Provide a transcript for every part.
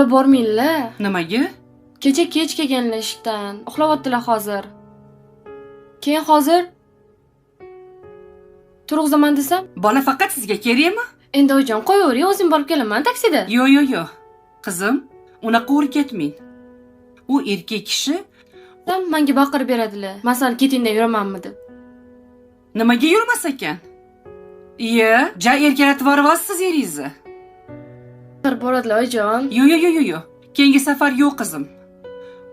olib bormanglar. Nimaga? Kecha kech kelganlar ishdan. Uxlayotdilar hozir. Keyin hozir turg'izaman desam, Bola faqat sizga kerakmi? endi oyijon qo'yavering, o'zim borib kelaman taksida. Yo. Qizim, unaqa o'rgatmang. U erkak kishi Menga baqirib beradilar. Masalan, keting deb yuramanmi deb. nimaga yurmas ekan? Ja erkalatib yuborasiz eringizni. Qirib boradilar oyijon. Yo. Keyingi safar yo'q qizim.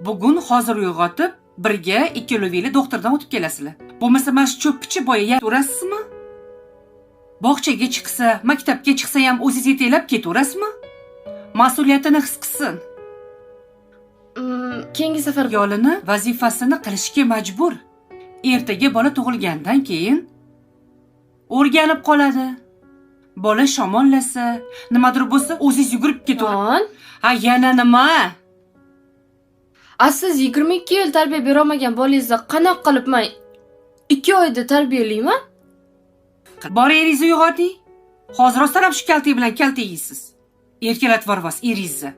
Bugun hozir uyg'otib, birga ikkalovinglar doktordan o'tib kelasizlar. Bo'lmasa mana shu cho'ppichi boya turasizmi? Bog'chaga chiqsa, maktabga chiqsa ham o'zingiz yetaklab ketaverasizmi? Mas'uliyatini his qilsin. Keyingi safar Yolini vazifasini qilishga majbur. Ertaga bola tug'ilgandan keyin o'rganib qoladi. Bola shamollasa, nimadir bo'lsa, o'zingiz yugurib ketaverasiz. Ha, yana nima? Siz 22 yil tarbiya bera olmagan bolangizni qanaqa qilib men 2 oyda tarbiyalayman? Bor eringizni uyg'oting. Hozir ham shu kaltak bilan kaltak yeysiz. Erkalatib yuborasiz eringizni.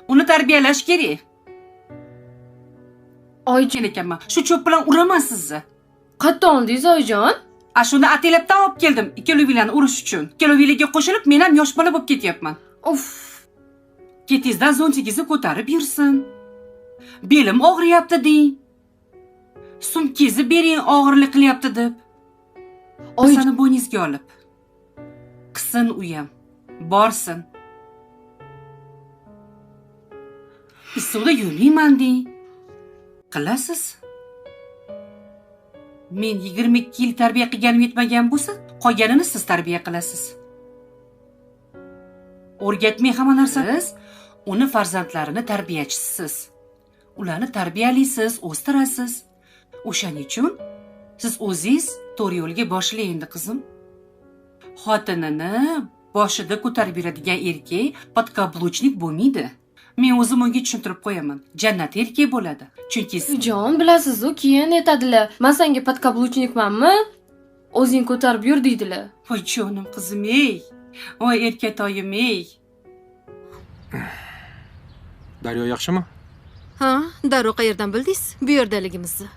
Uni tarbiyalash kerak. Oyijon ekanman. Shu cho'p bilan uraman sizni. Qayerdan oldingiz oyijon? Shuni atelabdan olib keldim, ikkalovinglarni urish uchun. Ikkalovinglarga qo'shilib, men ham yosh bola bo'lib ketyapman. Uf. Ketingizdan zo'ntingizni ko'tarib yursin. Belim og'riyapti deng. Sumkangizni bering, og'irlik qilyapti deb. Seni bo'yningizga olib. Qilsin u ham. Borsin. Issiqda yurmayman deng. Qilasiz. Men 22 yil tarbiya qilganim yetmagan bo'lsa, qolganini siz tarbiya qilasiz. O'rgatmay hamma narsasiz, uni farzandlarini tarbiyachisiz. Ularni tarbiyalaysiz, o'stirasiz. O'shaning uchun siz o'zingiz to'g'ri yo'lga boshlang endi qizim. Xotinini boshida ko'tarib yuradigan erkak podkabluchnik bo'lmaydi. Men o'zim unga tushuntirib qo'yaman. Jannat erkak bo'ladi. Chunki jon bilasiz-ku, keyin aytadilar, "Men senga podkabluchnikmanmi? O'zing ko'tarib yur" deydilar. Voy jonim qizim ey. Voy erkatoyim ey. Daryo yaxshimi? Ha, Daryo qayerdan bildingiz? Bu yerdaligimizni.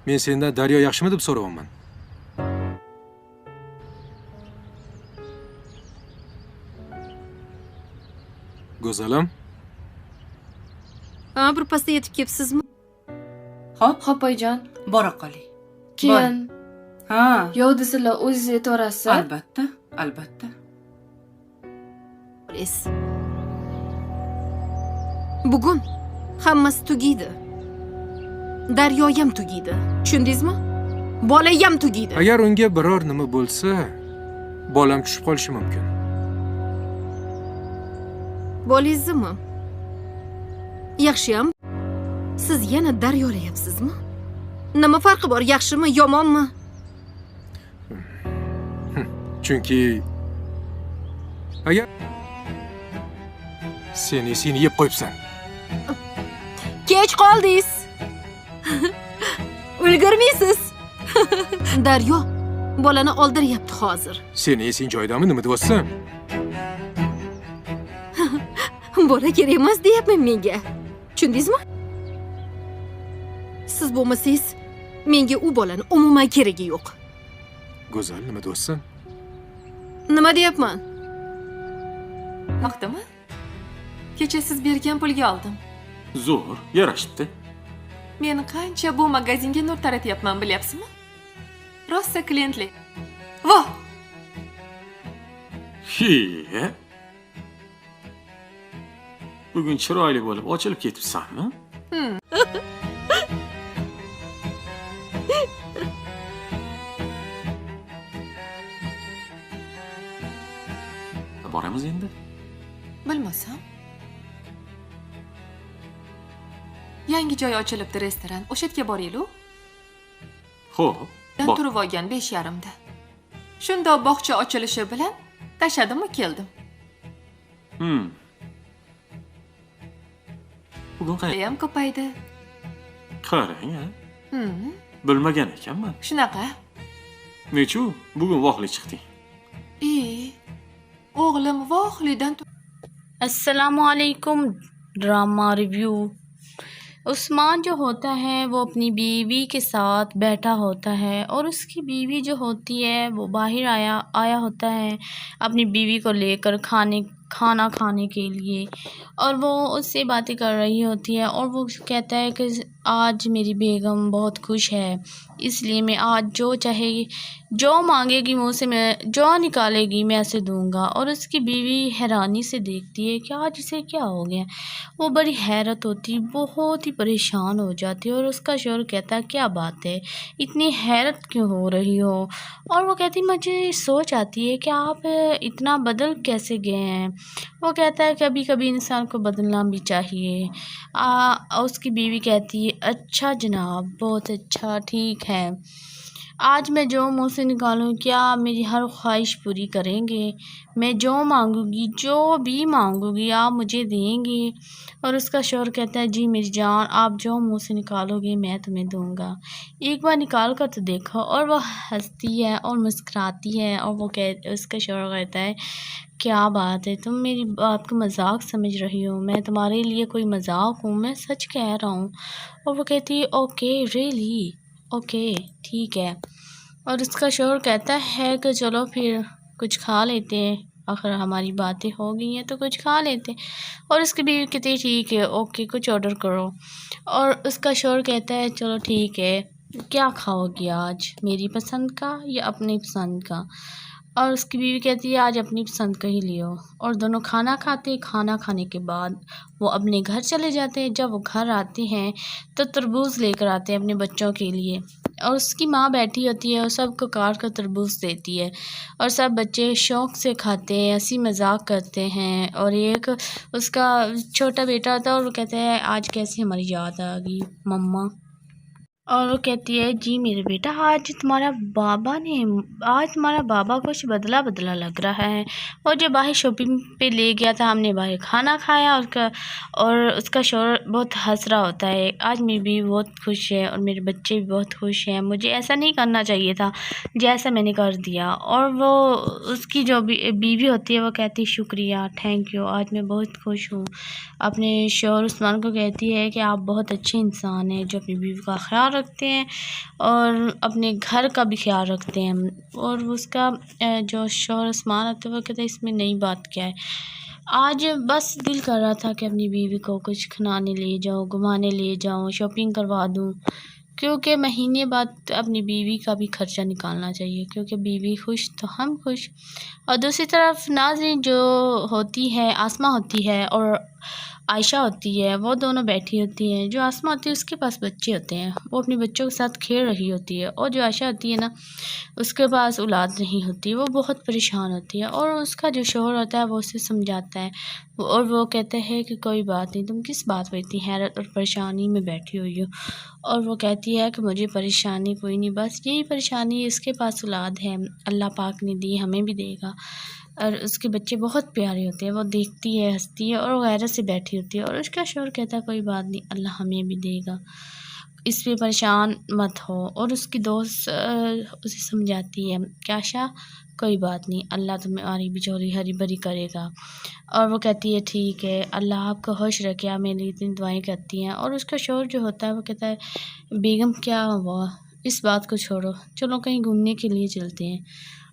Men sendan Daryo yaxshimi deb so'rayapman. Go'zalim? Ha, bir pasda yetib kelibsizmi? Xo'p oyijon. Bora qoling. Keyin Ha, yo'q desalar o'zingiz aytaverasiz. Albatta. Bugun hammasi tugaydi. Daryo ham tugaydi. Tushundingizmi? Bola ham tugaydi. Agar unga biror nima bo'lsa, bolam tushib qolishi mumkin. Bolangizmi? Yaxshiyam. Siz yana daryolayapsizmi? Nima farqi bor, yaxshimi, yomonmi? Chunki agar seni yeb qo'yibsan. Kech qoldingiz. Ulgurmaysiz. Daryo bolani oldiryapti hozir. Seni esing joyidami, nima deyapsan? Bola kerak emas deyapman menga. Tushundingizmi? Siz bo'lmasangiz, menga u bolani umuman keragi yo'q. Go'zal, nima deyapsan? Nima deyapman? Yoqdimi? Kecha siz bergan pulga oldim. Zo'r, yarashibdi. Men qancha bu magazinga nur taratyapman, bilyapsizmi? Rosa klientlik. Voh! He. Bugun chiroyli bo'lib ochilib ketibsanmi? Boramiz endi. Bilmasam. Yangi joy ochilibdi restoran. O'sha yerga boraylik. Xo'p, Men turib olgan 5:30da. Shunda bog'cha ochilishi bilan tashadim va keldim. Bugun qayerda Ham ko'paydi. qarang, ha? Bilmagan ekanman. Shunaqa. Nechu, bugun vohli chiqding. O'g'lim vohlidan السلام علیکم. Drama review. عثمان جو ہوتا ہے وہ اپنی بیوی کے ساتھ بیٹھا ہوتا ہے اور اس کی بیوی جو ہوتی ہے وہ باہر آیا ہوتا ہے اپنی بیوی کو لے کر کھانا کھانے کے لیے، اور وہ اس سے باتیں کر رہی ہوتی ہے اور وہ کہتا ہے کہ آج میری بیگم بہت خوش ہے، اس لیے میں آج جو چاہے گی، جو مانگے گی منہ سے میں جو نکالے گی میں اسے دوں گا. اور اس کی بیوی حیرانی سے دیکھتی ہے کہ آج اسے کیا ہو گیا. وہ بڑی حیرت ہوتی، بہت ہی پریشان ہو جاتی ہے اور اس کا شوہر کہتا ہے کیا بات ہے، اتنی حیرت کیوں ہو رہی ہو؟ اور وہ کہتی مجھے سوچ آتی ہے کہ آپ اتنا بدل کیسے گئے ہیں. وہ کہتا ہے کبھی کبھی انسان کو بدلنا بھی چاہیے. اس کی بیوی کہتی ہے اچھا جناب، بہت اچھا، ٹھیک ہے، آج میں جو منہ سے نکالوں کیا میری ہر خواہش پوری کریں گے؟ میں جو مانگوں گی، جو بھی مانگوں گی آپ مجھے دیں گے؟ اور اس کا شوہر کہتا ہے جی میری جان، آپ جو منہ سے نکالو گے میں تمہیں دوں گا، ایک بار نکال کر تو دیکھو. اور وہ ہنستی ہے اور مسکراتی ہے اور اس کا شوہر کہتا ہے کیا بات ہے، تم میری بات کو مذاق سمجھ رہی ہو؟ میں تمہارے لیے کوئی مذاق ہوں؟ میں سچ کہہ رہا ہوں. اور وہ کہتی ہے اوکے ریئلی، اوکے ٹھیک ہے. اور اس کا شوہر کہتا ہے کہ چلو پھر کچھ کھا لیتے ہیں، آخر ہماری باتیں ہو گئی ہیں تو کچھ کھا لیتے ہیں. اور اس کی بیوی کہتی ہے ٹھیک ہے اوکے کچھ آرڈر کرو. اور اس کا شوہر کہتا ہے چلو ٹھیک ہے، کیا کھاؤ گی آج، میری پسند کا یا اپنی پسند کا؟ اور اس کی بیوی کہتی ہے آج اپنی پسند کا ہی لیو. اور دونوں کھانا کھانے کے بعد وہ اپنے گھر چلے جاتے ہیں. جب وہ گھر آتے ہیں تو تربوز لے کر آتے ہیں اپنے بچوں کے لیے، اور اس کی ماں بیٹھی ہوتی ہے اور سب کو کاٹ کر تربوز دیتی ہے اور سب بچے شوق سے کھاتے ہیں، ہنسی مذاق کرتے ہیں. اور ایک اس کا چھوٹا بیٹا ہوتا ہے اور وہ کہتا ہے آج کیسی ہماری یاد آ گئی مما. اور وہ کہتی ہے جی میرے بیٹا، آج تمہارا بابا کچھ بدلا لگ رہا ہے. اور جو باہر شاپنگ پہ لے گیا تھا، ہم نے باہر کھانا کھایا اور اس کا شوہر بہت ہنس رہا ہوتا ہے، آج میری بیوی بہت خوش ہے اور میرے بچے بھی بہت خوش ہیں، مجھے ایسا نہیں کرنا چاہیے تھا جیسا میں نے کر دیا. اور وہ اس کی جو بیوی ہوتی ہے وہ کہتی ہے شکریہ، تھینک یو، آج میں بہت خوش ہوں. اپنے شوہر عثمان کو کہتی ہے کہ آپ بہت اچھے انسان ہیں جو اپنی بیوی کا خیال رکھتے ہیں اور اپنے گھر کا بھی خیال رکھتے ہیں. اور اس کا جو شوہر عثمان ہوتا ہے وہ کہتا ہے اس میں نئی بات کیا ہے، آج بس دل کر رہا تھا کہ اپنی بیوی کو کچھ کھلانے لے جاؤں، گھمانے لے جاؤں، شاپنگ کروا دوں، کیونکہ مہینے بعد اپنی بیوی کا بھی خرچہ نکالنا چاہیے، کیونکہ بیوی خوش تو ہم خوش. اور دوسری طرف ناظرین جو ہوتی ہے آسمہ ہوتی ہے اور عائشہ ہوتی ہے، وہ دونوں بیٹھی ہوتی ہیں. جو آسمہ ہوتی ہے اس کے پاس بچے ہوتے ہیں، وہ اپنے بچوں کے ساتھ کھیل رہی ہوتی ہے، اور جو عائشہ ہوتی ہے نا اس کے پاس اولاد نہیں ہوتی، وہ بہت پریشان ہوتی ہے. اور اس کا جو شوہر ہوتا ہے وہ اسے سمجھاتا ہے اور وہ کہتا ہے کہ کوئی بات نہیں، تم کس بات پہ اتنی حیرت اور پریشانی میں بیٹھی ہوئی ہو؟ اور وہ کہتی ہے کہ مجھے پریشانی کوئی نہیں، بس یہی پریشانی، اس کے پاس اولاد ہے، اللہ پاک نے دی، ہمیں بھی دے گا. اور اس کے بچے بہت پیارے ہوتے ہیں. وہ دیکھتی ہے، ہنستی ہے اور غیرت سے بیٹھی ہوتی ہے. اور اس کا شوہر کہتا ہے کوئی بات نہیں، اللہ ہمیں بھی دے گا، اس پہ پریشان مت ہو. اور اس کی دوست اسے سمجھاتی ہے کہ عائشہ کوئی بات نہیں، اللہ تمہاری بچوری ہری بھری کرے گا. اور وہ کہتی ہے ٹھیک ہے، اللہ آپ کو خوش رکھے، آپ میرے لیے اتنی دعائیں کرتی ہیں. اور اس کا شوہر جو ہوتا ہے وہ کہتا ہے بیگم کیا ہوا، اس بات کو چھوڑو، چلو کہیں گھومنے کے لیے چلتے ہیں.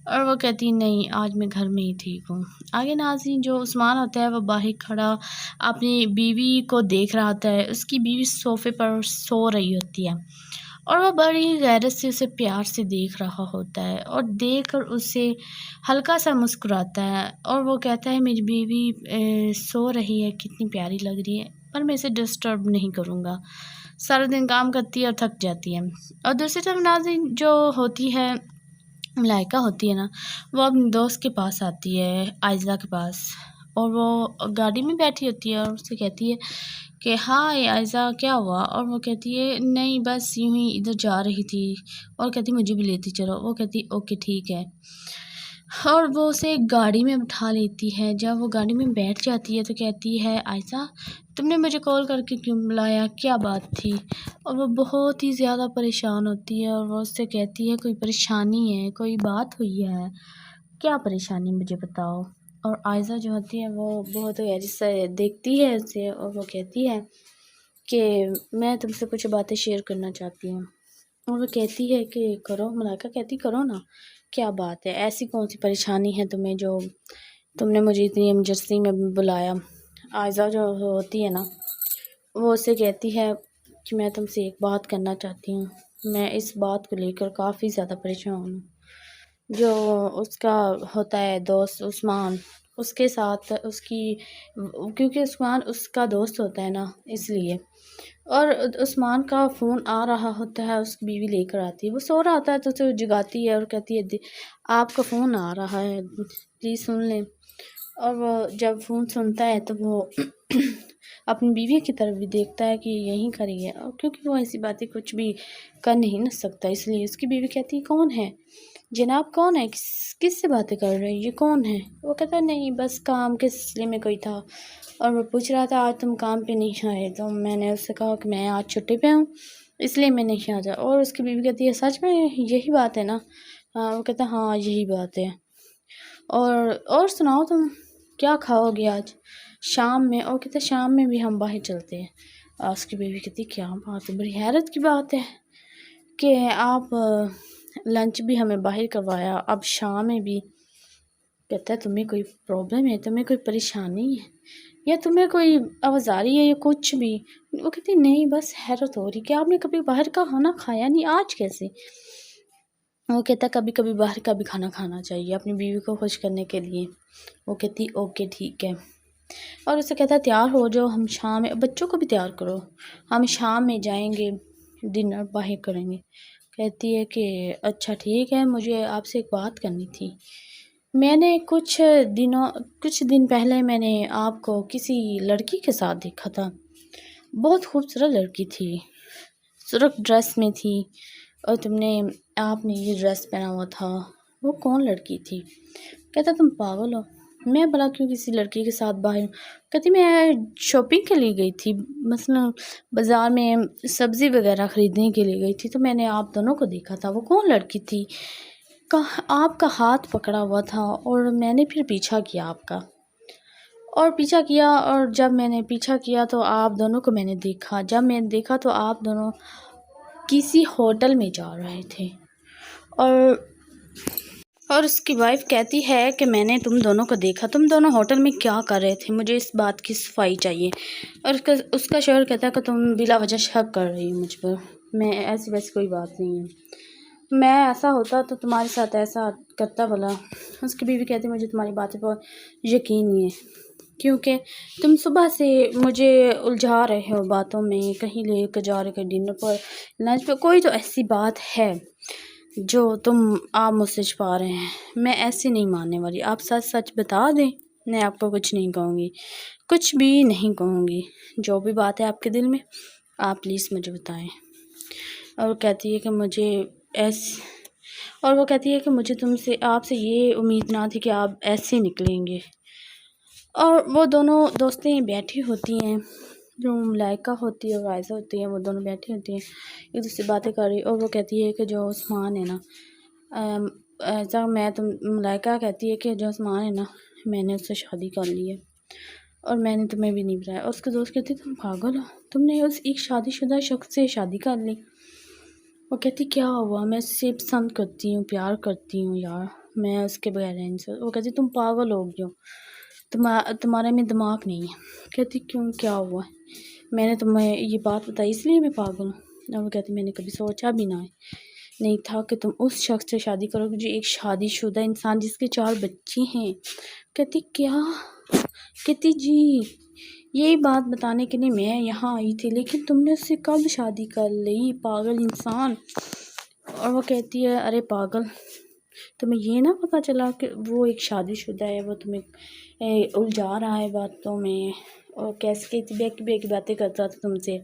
اور وہ کہتی نہیں، آج میں گھر میں ہی ٹھیک ہوں. آگے ناظرین جو عثمان ہوتا ہے وہ باہر کھڑا اپنی بیوی کو دیکھ رہا ہوتا ہے. اس کی بیوی صوفے پر سو رہی ہوتی ہے اور وہ بڑی غیرت سے اسے پیار سے دیکھ رہا ہوتا ہے اور دیکھ کر اسے ہلکا سا مسکراتا ہے. اور وہ کہتا ہے میری بیوی سو رہی ہے، کتنی پیاری لگ رہی ہے، پر میں اسے ڈسٹرب نہیں کروں گا، سارا دن کام کرتی ہے اور تھک جاتی ہے. اور دوسری طرف ناظرین جو ہوتی ہے ملائکہ ہوتی ہے نا، وہ اپنے دوست کے پاس آتی ہے، عائزہ کے پاس، اور وہ گاڑی میں بیٹھی ہوتی ہے اور اس سے کہتی ہے کہ ہائے عائزہ کیا ہوا؟ اور وہ کہتی ہے نہیں بس یوں ہی ادھر جا رہی تھی. اور کہتی مجھے بھی لیتی چلو. وہ کہتی اوکے ٹھیک ہے، اور وہ اسے گاڑی میں بٹھا لیتی ہے. جب وہ گاڑی میں بیٹھ جاتی ہے تو کہتی ہے عائزہ تم نے مجھے کال کر کے کیوں بلایا، کیا بات تھی؟ اور وہ بہت ہی زیادہ پریشان ہوتی ہے اور وہ اس سے کہتی ہے کوئی پریشانی ہے، کوئی بات ہوئی ہے، کیا پریشانی مجھے بتاؤ. اور عائزہ جو ہوتی ہے وہ بہت غیر سے دیکھتی ہے اسے اور وہ کہتی ہے کہ میں تم سے کچھ باتیں شیئر کرنا چاہتی ہوں، اور وہ کہتی ہے کہ کرو، ملائکہ کہتی کرو نا، کیا بات ہے، ایسی کون سی پریشانی ہے تمہیں جو تم نے مجھے اتنی ایمرجنسی میں بلایا۔ عائزہ جو ہوتی ہے نا وہ اسے کہتی ہے کہ میں تم سے ایک بات کرنا چاہتی ہوں، میں اس بات کو لے کر کافی زیادہ پریشان ہوں۔ جو اس کا ہوتا ہے دوست عثمان، اس کے ساتھ اس کی، کیونکہ عثمان اس کا دوست ہوتا ہے نا اس لیے، اور عثمان کا فون آ رہا ہوتا ہے، اس کی بیوی لے کر آتی ہے، وہ سو رہا ہوتا ہے تو اسے جگاتی ہے اور کہتی ہے آپ کا فون آ رہا ہے پلیز سن لیں۔ اور وہ جب فون سنتا ہے تو وہ اپنی بیوی کی طرف بھی دیکھتا ہے کہ یہیں کھڑی ہے، اور کیونکہ وہ ایسی باتیں کچھ بھی کر نہیں نہ سکتا، اس لیے اس کی بیوی کہتی ہے کون ہے جناب، کون ہے، کس سے باتیں کر رہے ہیں، یہ کون ہے؟ وہ کہتا ہے نہیں بس کام کے سلسلے میں کوئی تھا، اور وہ پوچھ رہا تھا آج تم کام پہ نہیں آئے، تو میں نے اس سے کہا کہ میں آج چھٹی پہ ہوں اس لیے میں نہیں آ جا، اور اس کی بیوی کہتی ہے سچ میں یہی بات ہے نا؟ وہ کہتا ہے ہاں یہی بات ہے، اور سناؤ تم کیا کھاؤ گے آج شام میں؟ اور کہتے شام میں بھی ہم باہر چلتے ہیں۔ اس کی بیوی کہتی کیا بات ہے، بڑی حیرت کی بات ہے کہ آپ لنچ بھی ہمیں باہر کروایا، اب شام میں بھی۔ کہتا ہے تمہیں کوئی پرابلم ہے، تمہیں کوئی پریشانی ہے، یا تمہیں کوئی آوازاری ہے یا کچھ بھی؟ وہ کہتی نہیں بس حیرت ہو رہی کہ آپ نے کبھی باہر کا کھانا کھایا نہیں، آج کیسے؟ وہ کہتا ہے کبھی کبھی باہر کا بھی کھانا کھانا چاہیے اپنی بیوی کو خوش کرنے کے لیے۔ وہ کہتی اوکے ٹھیک ہے، اور اسے کہتا ہے تیار ہو جاؤ، ہم شام میں بچوں کو بھی تیار کرو، ہم شام میں جائیں گے ڈنر باہر کریں گے۔ کہتی ہے کہ اچھا ٹھیک ہے، مجھے آپ سے ایک بات کرنی تھی، میں نے کچھ دن پہلے میں نے آپ کو کسی لڑکی کے ساتھ دیکھا تھا، بہت خوبصورت لڑکی تھی، سرخ ڈریس میں تھی، اور آپ نے یہ ڈریس پہنا ہوا تھا، وہ کون لڑکی تھی؟ کہتا تم پاگل ہو، میں بھلا کیوں کسی لڑکی کے ساتھ باہر ہوں؟ کہتی میں شاپنگ کے لیے گئی تھی، مثلا بازار میں سبزی وغیرہ خریدنے کے لیے گئی تھی، تو میں نے آپ دونوں کو دیکھا تھا، وہ کون لڑکی تھی؟ آپ کا ہاتھ پکڑا ہوا تھا اور میں نے پھر پیچھا کیا آپ کا، اور جب میں نے پیچھا کیا تو آپ دونوں کو میں نے دیکھا، جب میں نے دیکھا تو آپ دونوں کسی ہوٹل میں جا رہے تھے، اور اس کی وائف کہتی ہے کہ میں نے تم دونوں کو دیکھا، تم دونوں ہوٹل میں کیا کر رہے تھے، مجھے اس بات کی صفائی چاہیے۔ اور اس کا شوہر کہتا ہے کہ تم بلا وجہ شک کر رہی ہو مجھ پر، میں ایسی ویسی کوئی بات نہیں ہے، میں ایسا ہوتا تو تمہارے ساتھ ایسا کرتا بھلا۔ اس کی بیوی کہتی مجھے تمہاری باتیں پر یقین نہیں ہے، کیونکہ تم صبح سے مجھے الجھا رہے ہو باتوں میں، کہیں لے کے جا رہے کہ ڈنر پر لنچ پہ، کوئی تو ایسی بات ہے جو آپ مجھ سے چھپا رہے ہیں، میں ایسے نہیں ماننے والی، آپ سچ سچ بتا دیں، میں آپ کو کچھ نہیں کہوں گی، کچھ بھی نہیں کہوں گی، جو بھی بات ہے آپ کے دل میں آپ پلیز مجھے بتائیں۔ اور وہ کہتی ہے کہ مجھے آپ سے یہ امید نہ تھی کہ آپ ایسے نکلیں گے۔ اور وہ دونوں دوستیں بیٹھی ہوتی ہیں، جو ملائکہ ہوتی ہے اور عائزہ ہوتی ہے، وہ دونوں بیٹھی ہوتی ہیں ایک دوسرے سے باتیں کر رہی، اور وہ کہتی ہے کہ جو عثمان ہے نا، ملائکہ کہتی ہے کہ جو عثمان ہے نا، میں نے اس سے شادی کر لی ہے اور میں نے تمہیں بھی نہیں بتایا۔ اور اس کے دوست کہتی تم پاگل ہو، تم نے اس ایک شادی شدہ شخص سے شادی کر لی۔ وہ کہتی کیا ہوا، میں اس سے پسند کرتی ہوں، پیار کرتی ہوں یار، میں اس کے بغیر رہ نہیں سکتی۔ وہ کہتی تم پاگل ہو گئی ہو، تمہارے میں دماغ نہیں ہے۔ کہتی کیوں، کیا ہوا ہے؟ میں نے تمہیں یہ بات بتائی اس لیے میں پاگل ہوں۔ اور وہ کہتی میں نے کبھی سوچا بھی نہیں تھا کہ تم اس شخص سے شادی کرو گے جو ایک شادی شدہ انسان جس کے 4 بچے ہیں۔ کہتی کیا؟ کہتی جی یہی بات بتانے کے لیے میں یہاں آئی تھی، لیکن تم نے اس سے کب شادی کر لی پاگل انسان؟ اور وہ کہتی ہے ارے پاگل، تمہیں یہ نہ پتہ چلا کہ وہ ایک شادی شدہ ہے، وہ تمہیں الجھا رہا ہے باتوں میں، اور کیسے بے کی باتیں کرتا تھا تم سے،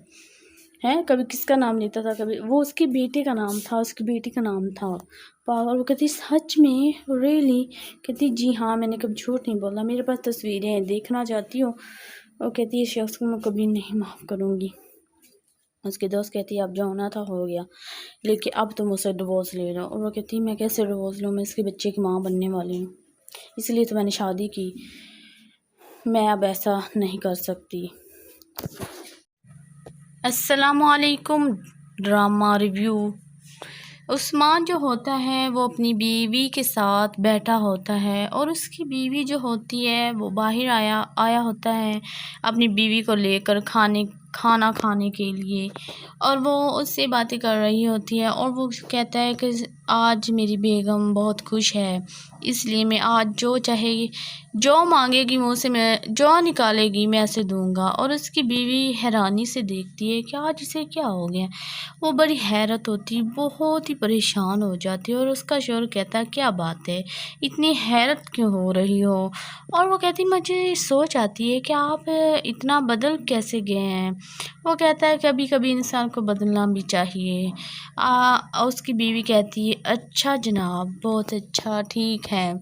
کبھی کس کا نام لیتا تھا، کبھی وہ اس کے بیٹے کا نام تھا، اس کی بیٹی کا نام تھا پاگل۔ وہ کہتی سچ میں ریئلی؟ کہتی جی ہاں، میں نے کبھی جھوٹ نہیں بولا، میرے پاس تصویریں ہیں، دیکھنا چاہتی ہو؟ وہ کہتی ہے اس شخص کو میں کبھی نہیں معاف کروں گی۔ اس کے دوست کہتی ہے اب جو ہونا تھا ہو گیا، لیکن اب تم اسے ڈیورس لے رہے ہو۔ اور وہ کہتی ہے میں کیسے ڈیورس لوں، میں اس کے بچے کی ماں بننے والی ہوں۔ اس لیے تو میں نے شادی کی. میں اب ایسا نہیں کر سکتی. السلام علیکم. Drama review. عثمان جو ہوتا ہے وہ اپنی بیوی کے ساتھ بیٹھا ہوتا ہے اور اس کی بیوی جو ہوتی ہے وہ باہر آیا ہوتا ہے اپنی بیوی کو لے کر کھانا کھانے کے لیے، اور وہ اس سے باتیں کر رہی ہوتی ہے اور وہ کہتا ہے کہ آج میری بیگم بہت خوش ہے، اس لیے میں آج جو چاہے گی، جو مانگے گی منہ سے، میں جو نکالے گی میں اسے دوں گا. اور اس کی بیوی حیرانی سے دیکھتی ہے کہ آج اسے کیا ہو گیا. وہ بڑی حیرت ہوتی، بہت ہی پریشان ہو جاتی ہے، اور اس کا شوہر کہتا ہے کیا بات ہے، اتنی حیرت کیوں ہو رہی ہو. اور وہ کہتی مجھے سوچ آتی ہے کہ آپ اتنا بدل کیسے گئے ہیں. وہ کہتا ہے کبھی کبھی انسان کو بدلنا بھی چاہیے. اس کی بیوی کہتی ہے اچھا جناب، بہت اچھا، ٹھیک ہے،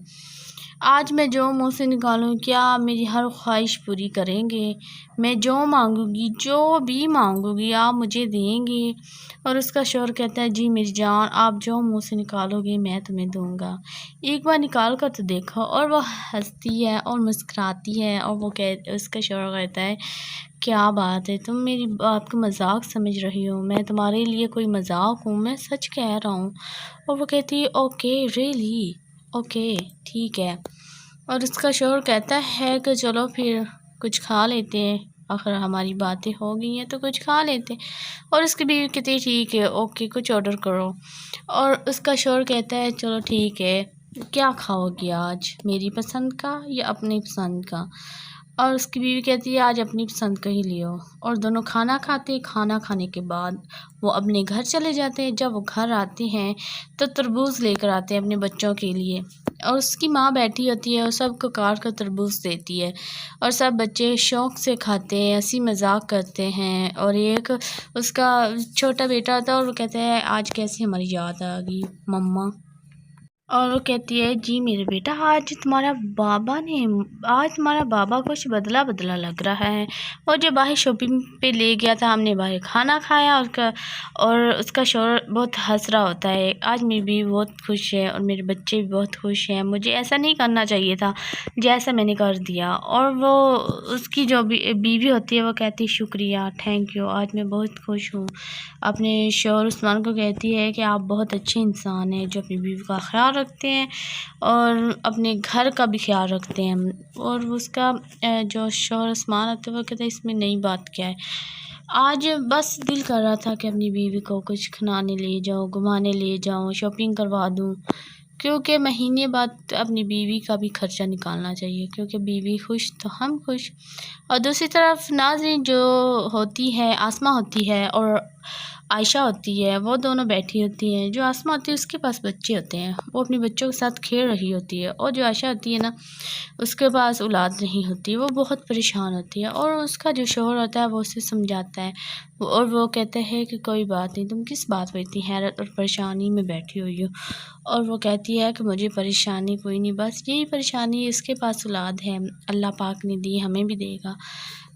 آج میں جو منہ سے نکالوں کیا میری ہر خواہش پوری کریں گے؟ میں جو مانگوں گی، جو بھی مانگوں گی آپ مجھے دیں گے؟ اور اس کا شوہر کہتا ہے جی میری جان، آپ جو منہ سے نکالو گے میں تمہیں دوں گا، ایک بار نکال کر تو دیکھو. اور وہ ہنستی ہے اور مسکراتی ہے، اور اس کا شوہر کہتا ہے کیا بات ہے، تم میری بات کو مذاق سمجھ رہی ہو؟ میں تمہارے لیے کوئی مذاق ہوں؟ میں سچ کہہ رہا ہوں. اور وہ کہتی ہے اوکے ریئلی، اوکے ٹھیک ہے. اور اس کا شوہر کہتا ہے کہ چلو پھر کچھ کھا لیتے ہیں، آخر ہماری باتیں ہو گئی ہیں تو کچھ کھا لیتے ہیں. اور اس کی بیوی کہتی ہے ٹھیک ہے، اوکے کچھ آرڈر کرو. اور اس کا شوہر کہتا ہے چلو ٹھیک ہے، کیا کھاؤ گی آج، میری پسند کا یا اپنی پسند کا؟ اور اس کی بیوی کہتی ہے آج اپنی پسند کا ہی لیو. اور دونوں کھانا کھانے کے بعد وہ اپنے گھر چلے جاتے ہیں. جب وہ گھر آتے ہیں تو تربوز لے کر آتے ہیں اپنے بچوں کے لیے، اور اس کی ماں بیٹھی ہوتی ہے اور سب کو کاٹ کر تربوز دیتی ہے، اور سب بچے شوق سے کھاتے ہیں، ہنسی مذاق کرتے ہیں. اور ایک اس کا چھوٹا بیٹا ہوتا ہے اور وہ کہتا ہے آج کیسی ہماری یاد آ گئی مما. اور وہ کہتی ہے جی میرے بیٹا، آج تمہارا بابا کچھ بدلا بدلا لگ رہا ہے. اور جو باہر شاپنگ پہ لے گیا تھا، ہم نے باہر کھانا کھایا، اور اس کا شوہر بہت ہنس رہا ہوتا ہے آج میری بیوی بہت خوش ہے اور میرے بچے بھی بہت خوش ہیں، مجھے ایسا نہیں کرنا چاہیے تھا جیسا میں نے کر دیا. اور وہ اس کی جو بیوی ہوتی ہے وہ کہتی ہے شکریہ، تھینک یو، آج میں بہت خوش ہوں. اپنے شوہر عثمان کو کہتی ہے کہ آپ بہت اچھے انسان ہیں جو اپنی بیوی کا خیال رکھتے ہیں اور اپنے گھر کا بھی خیال رکھتے ہیں. اور اس کا جو شوہر عثمان ہوتا ہے وہ کہتا ہے اس میں نئی بات کیا ہے، آج بس دل کر رہا تھا کہ اپنی بیوی کو کچھ کھلانے لے جاؤں، گھمانے لے جاؤں، شاپنگ کروا دوں، کیونکہ مہینے بعد اپنی بیوی کا بھی خرچہ نکالنا چاہیے، کیونکہ بیوی خوش تو ہم خوش. اور دوسری طرف ناظرین جو ہوتی ہے آسمہ ہوتی ہے اور عائشہ ہوتی ہے، وہ دونوں بیٹھی ہوتی ہیں. جو آسمہ ہوتی ہے اس کے پاس بچے ہوتے ہیں، وہ اپنے بچوں کے ساتھ کھیل رہی ہوتی ہے، اور جو عائشہ ہوتی ہے نا اس کے پاس اولاد نہیں ہوتی، وہ بہت پریشان ہوتی ہے. اور اس کا جو شوہر ہوتا ہے وہ اسے سمجھاتا ہے، اور وہ کہتا ہے کہ کوئی بات نہیں، تم کس بات پہ اتنی حیرت اور پریشانی میں بیٹھی ہوئی ہو. اور وہ کہتی ہے کہ مجھے پریشانی کوئی نہیں، بس یہی پریشانی، اس کے پاس اولاد ہے، اللہ پاک نے دی، ہمیں بھی دے گا.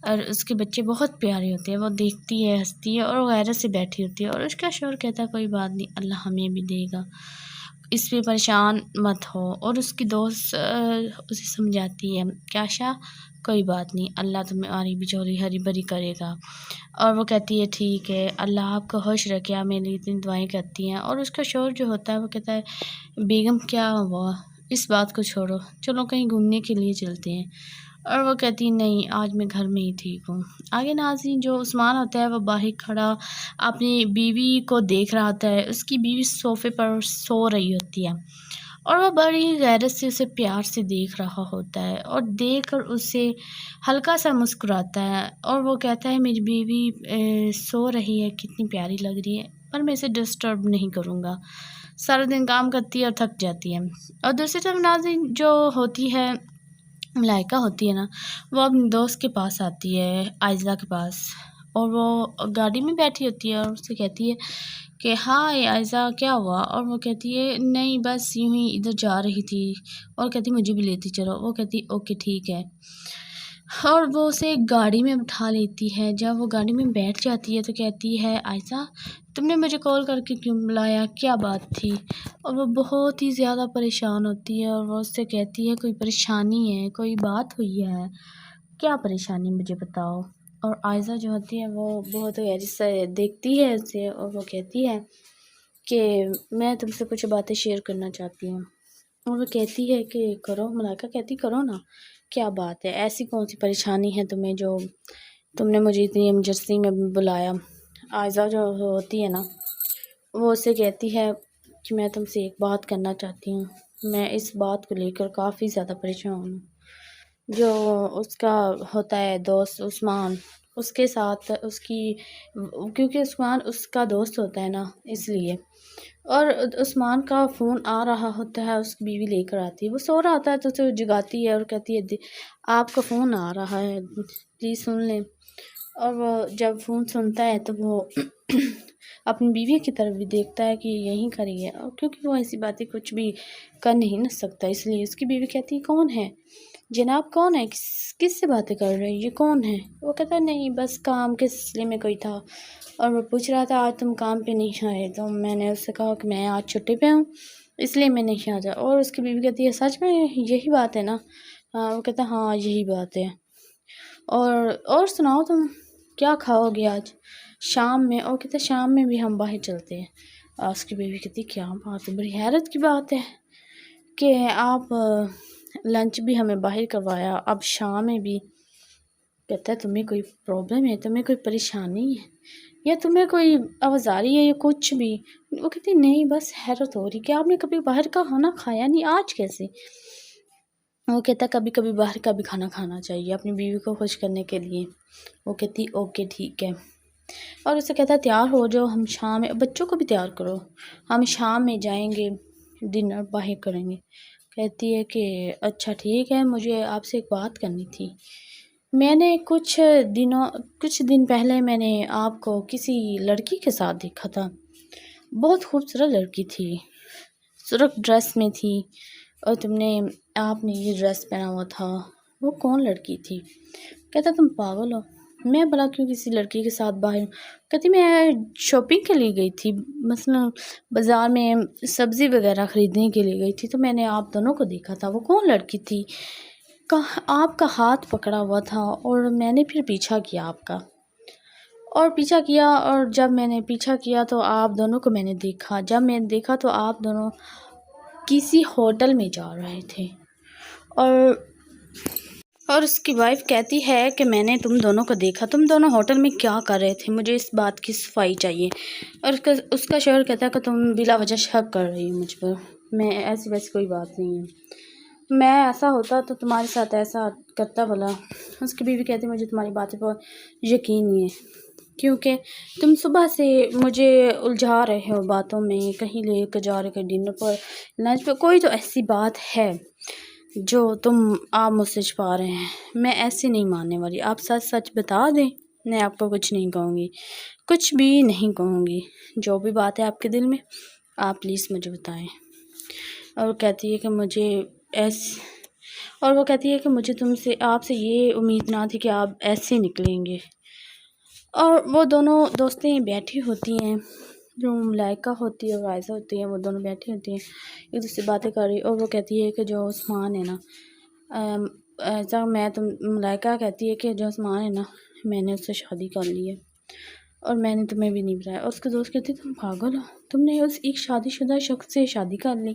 اور اس کے بچے بہت پیارے ہوتے ہیں، وہ دیکھتی ہے، ہنستی ہے اور غیرت سے بیٹھی ہوتی ہے. اور اس کا شوہر کہتا ہے کوئی بات نہیں، اللہ ہمیں بھی دے گا، اس پہ پریشان مت ہو. اور اس کی دوست اسے سمجھاتی ہے کہ عائشہ کوئی بات نہیں، اللہ تمہاری بچوری ہری بھری کرے گا. اور وہ کہتی ہے ٹھیک ہے، اللہ آپ کو خوش رکھے، آپ میرے لیے اتنی دعائیں کرتی ہیں. اور اس کا شوہر جو ہوتا ہے وہ کہتا ہے بیگم کیا ہوا، اس بات کو چھوڑو، چلو کہیں گھومنے کے لیے چلتے ہیں. اور وہ کہتی نہیں، آج میں گھر میں ہی ٹھیک ہوں. آگے ناظرین جو عثمان ہوتا ہے وہ باہر کھڑا اپنی بیوی کو دیکھ رہا ہوتا ہے. اس کی بیوی صوفے پر سو رہی ہوتی ہے اور وہ بڑی غیرت سے اسے پیار سے دیکھ رہا ہوتا ہے، اور دیکھ کر اسے ہلکا سا مسکراتا ہے. اور وہ کہتا ہے میری بیوی سو رہی ہے، کتنی پیاری لگ رہی ہے، پر میں اسے ڈسٹرب نہیں کروں گا، سارا دن کام کرتی ہے اور تھک جاتی ہے. اور دوسری طرف ناظرین جو ہوتی ہے ملائکہ ہوتی ہے نا، وہ اپنے دوست کے پاس آتی ہے، عائزہ کے پاس، اور وہ گاڑی میں بیٹھی ہوتی ہے اور اس سے کہتی ہے کہ ہائے عائزہ کیا ہوا. اور وہ کہتی ہے نہیں بس یوں ہی ادھر جا رہی تھی، اور کہتی مجھے بھی لیتی چلو. وہ کہتی اوکے ٹھیک ہے. اور وہ اسے گاڑی میں اٹھا لیتی ہے. جب وہ گاڑی میں بیٹھ جاتی ہے تو کہتی ہے عائشہ تم نے مجھے کال کر کے کیوں بلایا, کیا بات تھی؟ اور وہ بہت ہی زیادہ پریشان ہوتی ہے اور وہ اس سے کہتی ہے کوئی پریشانی ہے, کوئی بات ہوئی ہے, کیا پریشانی مجھے بتاؤ. اور عائشہ جو ہوتی ہے وہ بہت غیر سے دیکھتی ہے اسے اور وہ کہتی ہے کہ میں تم سے کچھ باتیں شیئر کرنا چاہتی ہوں. اور وہ کہتی ہے کہ کرو. ملائکہ کہتی کرو نا, کیا بات ہے, ایسی کون سی پریشانی ہے تمہیں جو تم نے مجھے اتنی ایمرجنسی میں بلایا. عائشہ جو ہوتی ہے نا وہ اسے کہتی ہے کہ میں تم سے ایک بات کرنا چاہتی ہوں. میں اس بات کو لے کر کافی زیادہ پریشان ہوں. جو اس کا ہوتا ہے دوست عثمان, اس کے ساتھ اس کی, کیونکہ عثمان اس کا دوست ہوتا ہے نا اس لیے. اور عثمان کا فون آ رہا ہوتا ہے, اس کی بیوی لے کر آتی ہے, وہ سو رہا ہوتا ہے تو اسے جگاتی ہے اور کہتی ہے آپ کا فون آ رہا ہے پلیز سن لیں. اور وہ جب فون سنتا ہے تو وہ اپنی بیوی کی طرف بھی دیکھتا ہے کہ یہیں کھڑی ہے, اور کیونکہ وہ ایسی باتیں کچھ بھی کر نہیں نہ سکتا, اس لیے اس کی بیوی کہتی ہے کون ہے جناب, کون ہے, کس سے باتیں کر رہے ہیں, یہ کون ہے؟ وہ کہتا ہے نہیں بس کام کے سلسلے میں کوئی تھا. اور وہ پوچھ رہا تھا آج تم کام پہ نہیں آئے, تو میں نے اس سے کہا کہ میں آج چھٹی پہ ہوں اس لیے میں نہیں آ جا. اور اس کی بیوی کہتی ہے سچ میں یہی بات ہے نا؟ وہ کہتا ہے ہاں یہی بات ہے. اور سناؤ تم کیا کھاؤ گے آج شام میں؟ اور کہتے ہیں شام میں بھی ہم باہر چلتے ہیں. اس کی بیوی کہتی کیا بات ہے, بڑی حیرت کی بات ہے کہ آپ لنچ بھی ہمیں باہر کروایا, اب شام میں بھی. کہتا ہے تمہیں کوئی پرابلم ہے, تمہیں کوئی پریشانی ہے, یا تمہیں کوئی آوازاری ہے یا کچھ بھی؟ وہ کہتی نہیں بس حیرت ہو رہی کہ آپ نے کبھی باہر کا کھانا کھایا نہیں, آج کیسے؟ وہ کہتا ہے کبھی کبھی باہر کا بھی کھانا کھانا چاہیے اپنی بیوی کو خوش کرنے کے لیے. وہ کہتی اوکے ٹھیک ہے. اور اسے کہتا ہے تیار ہو جاؤ, ہم شام میں, بچوں کو بھی تیار کرو, ہم شام میں جائیں گے ڈنر باہر کریں گے. کہتی ہے کہ اچھا ٹھیک ہے, مجھے آپ سے ایک بات کرنی تھی. میں نے کچھ دن پہلے میں نے آپ کو کسی لڑکی کے ساتھ دیکھا تھا, بہت خوبصورت لڑکی تھی, سرخ ڈریس میں تھی, اور آپ نے یہ ڈریس پہنا ہوا تھا, وہ کون لڑکی تھی؟ کہتا تم پاگل ہو, میں بھلا کیوں کسی لڑکی کے ساتھ باہر؟ کہتی میں شاپنگ کے لیے گئی تھی, مثلا بازار میں سبزی وغیرہ خریدنے کے لیے گئی تھی, تو میں نے آپ دونوں کو دیکھا تھا, وہ کون لڑکی تھی؟ آپ کا ہاتھ پکڑا ہوا تھا اور میں نے پھر پیچھا کیا آپ کا, اور جب میں نے پیچھا کیا تو آپ دونوں کو میں نے دیکھا, جب میں نے دیکھا تو آپ دونوں کسی ہوٹل میں جا رہے تھے. اور اس کی وائف کہتی ہے کہ میں نے تم دونوں کو دیکھا, تم دونوں ہوٹل میں کیا کر رہے تھے, مجھے اس بات کی صفائی چاہیے. اور اس کا شوہر کہتا ہے کہ تم بلا وجہ شک کر رہی ہو مجھ پر, میں ایسی ویسی کوئی بات نہیں ہے, میں ایسا ہوتا تو تمہارے ساتھ ایسا کرتا بھلا. اس کی بیوی کہتی مجھے تمہاری باتیں پر یقین نہیں ہے, کیونکہ تم صبح سے مجھے الجھا رہے ہو باتوں میں, کہیں لے کے جا رہے, کہیں ڈنر پر, لنچ پر, کوئی تو ایسی بات ہے جو آپ مجھ سے چھپا رہے ہیں. میں ایسے نہیں ماننے والی, آپ سچ بتا دیں, میں آپ کو کچھ نہیں کہوں گی, کچھ بھی نہیں کہوں گی, جو بھی بات ہے آپ کے دل میں آپ پلیز مجھے بتائیں. اور وہ کہتی ہے کہ مجھے آپ سے یہ امید نہ تھی کہ آپ ایسے نکلیں گے. اور وہ دونوں دوستیں بیٹھی ہوتی ہیں, جو ملائکہ ہوتی ہے اور عائشہ ہوتی ہے, وہ دونوں بیٹھی ہوتی ہیں ایک دوسرے سے باتیں کر رہی. اور وہ کہتی ہے کہ جو عثمان ہے نا, ملائکہ کہتی ہے کہ جو عثمان ہے نا, میں نے اس سے شادی کر لی ہے اور میں نے تمہیں بھی نہیں بتایا. اور اس کے دوست کہتی تم پاگل ہو, تم نے اس ایک شادی شدہ شخص سے شادی کر لی.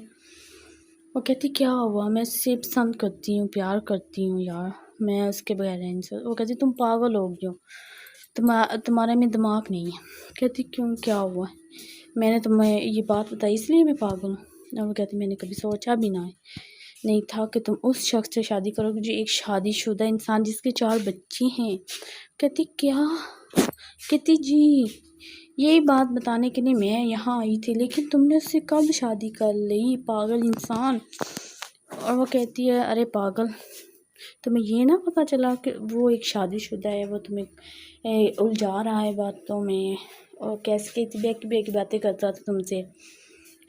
وہ کہتی کیا ہوا, میں اس سے پسند کرتی ہوں, پیار کرتی ہوں یار, میں اس کے بغیر رہ نہیں سکتی. وہ کہتی تم پاگل ہو گئی ہو, تمہارے میں دماغ نہیں ہے. کہتی کیوں, کیا ہوا؟ میں نے تمہیں یہ بات بتائی اس لیے میں پاگل ہوں. اور وہ کہتی میں نے کبھی سوچا بھی نہیں تھا کہ تم اس شخص سے شادی کرو گے جو ایک شادی شدہ انسان جس کے 4 بچے ہیں. کہتی کیا؟ کہتی جی یہی بات بتانے کے لیے میں یہاں آئی تھی, لیکن تم نے اس سے کب شادی کر لی, پاگل انسان. اور وہ کہتی ہے ارے پاگل, تمہیں یہ نہ پتہ چلا کہ وہ ایک شادی شدہ ہے, وہ تمہیں الجھا رہا ہے باتوں میں, اور کیسے بے کی باتیں کرتا تھا تم سے.